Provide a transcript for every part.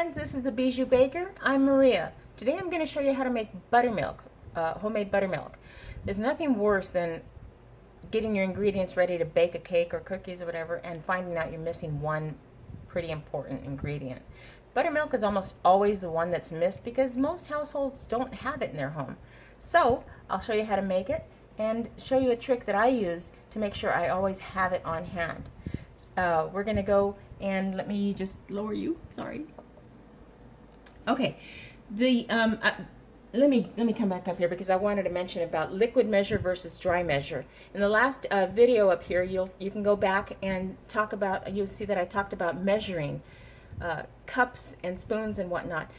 friends, this is the Bijou Baker. I'm Maria. Today I'm going to show you how to make buttermilk, homemade buttermilk. There's nothing worse than getting your ingredients ready to bake a cake or cookies or whatever and finding out you're missing one pretty important ingredient. Buttermilk is almost always the one that's missed because most households don't have it in their home. So I'll show you how to make it and show you a trick that I use to make sure I always have it on hand. We're going to go and let me just lower you. Sorry. Okay. Let me come back up here because I wanted to mention about liquid measure versus dry measure. In the last video up here, you can go back and talk about. You'll see that I talked about measuring cups and spoons and whatnot.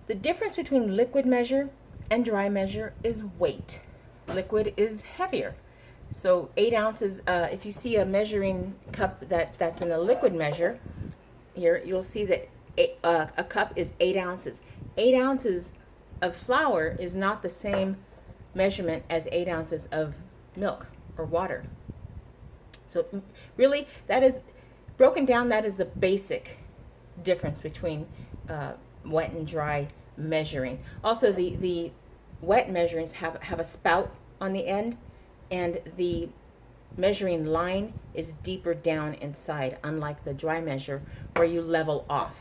The difference between liquid measure and dry measure is weight. Liquid is heavier. So 8 ounces, if you see a measuring cup that's in a liquid measure, here you'll see that a cup is 8 ounces. 8 ounces of flour is not the same measurement as 8 ounces of milk or water. So really, that is broken down, that is the basic difference between wet and dry measuring. Also, the wet measurings have a spout on the end, and the measuring line is deeper down inside, unlike the dry measure where you level off.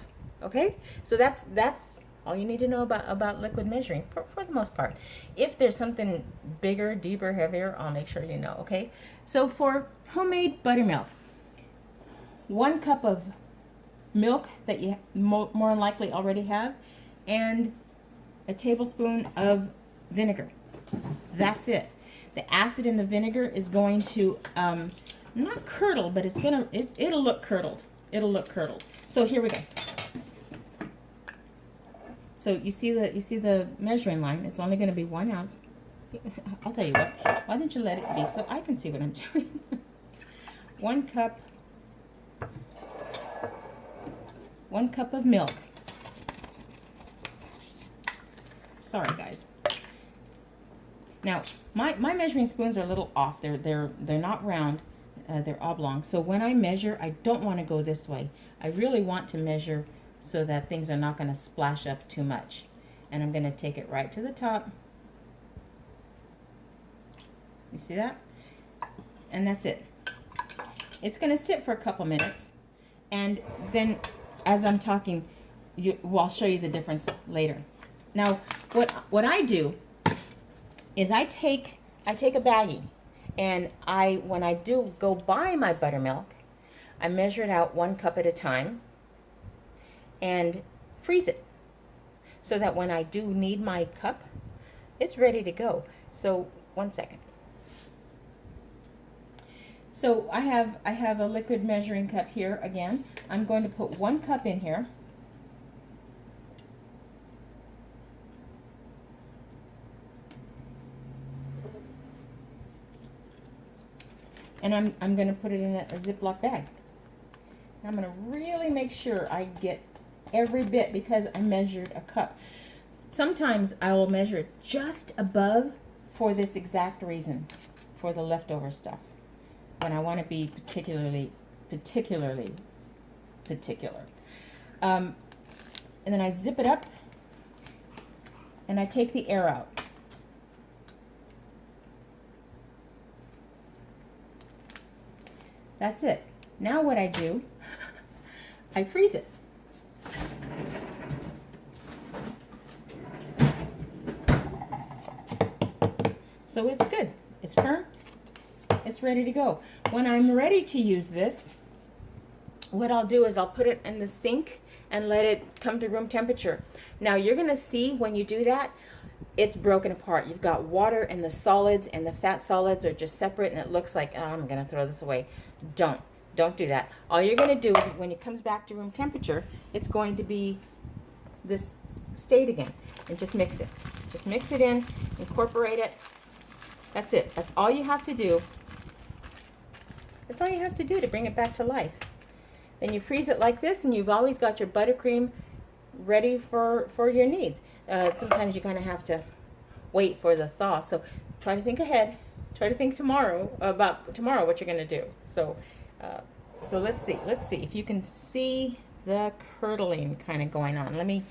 Okay, so that's all you need to know about liquid measuring for the most part. If there's something bigger, deeper, heavier, I'll make sure you know. Okay, so for homemade buttermilk, 1 cup of milk that you more than likely already have, and a tablespoon of vinegar. That's it. The acid in the vinegar is going to not curdle, but it'll look curdled. It'll look curdled. So here we go. So you see the measuring line. It's only going to be 1 ounce. I'll tell you what. Why don't you let it be so I can see what I'm doing? 1 cup. 1 cup of milk. Sorry, guys. Now, my measuring spoons are a little off. They're not round. They're oblong. So when I measure, I don't want to go this way. I really want to measure so that things are not going to splash up too much. And I'm going to take it right to the top. You see that? And that's it. It's going to sit for a couple minutes. And then as I'm talking, I'll show you the difference later. Now, what I do is I take a baggie, and when I do go buy my buttermilk, I measure it out 1 cup at a time and freeze it so that when I do need my cup, it's ready to go. So 1 second. So I have a liquid measuring cup here again. I'm going to put 1 cup in here. And I'm going to put it in a Ziploc bag. And I'm going to really make sure I get every bit because I measured a cup. Sometimes I will measure just above for this exact reason, for the leftover stuff, when I want to be particular. And then I zip it up and I take the air out. That's it. Now what I do, I freeze it. So it's good. It's firm. It's ready to go. When I'm ready to use this, what I'll do is I'll put it in the sink and let it come to room temperature. Now you're going to see when you do that, it's broken apart. You've got water and the solids, and the fat solids are just separate, and it looks like, oh, I'm going to throw this away. Don't do that. All you're going to do is when it comes back to room temperature, it's going to be this state again, and just mix it. Just mix it in, incorporate it. That's it. That's all you have to do. That's all you have to do to bring it back to life. Then you freeze it like this, and you've always got your buttercream ready for your needs. Sometimes you kind of have to wait for the thaw. So try to think ahead. Try to think about tomorrow what you're going to do. So let's see if you can see the curdling kind of going on. Let me,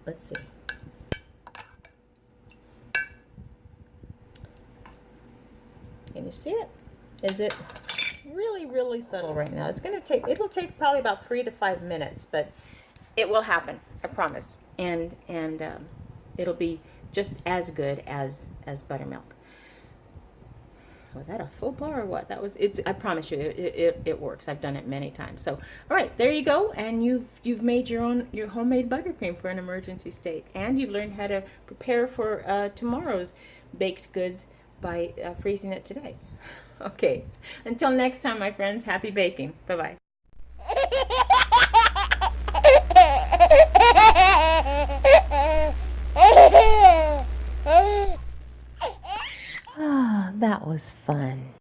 let's see. Can you see it? Is it really, really subtle right now? It's going to take, it'll take probably about 3 to 5 minutes, but it will happen, I promise. And it'll be just as good as buttermilk. Was that a faux pas or what? That was, it's, I promise you, it works. I've done it many times. So, all right, there you go. And you've made your homemade buttercream for an emergency state. And you've learned how to prepare for tomorrow's baked goods by freezing it today. Okay, until next time, my friends, happy baking. Bye-bye. Ah, that was fun.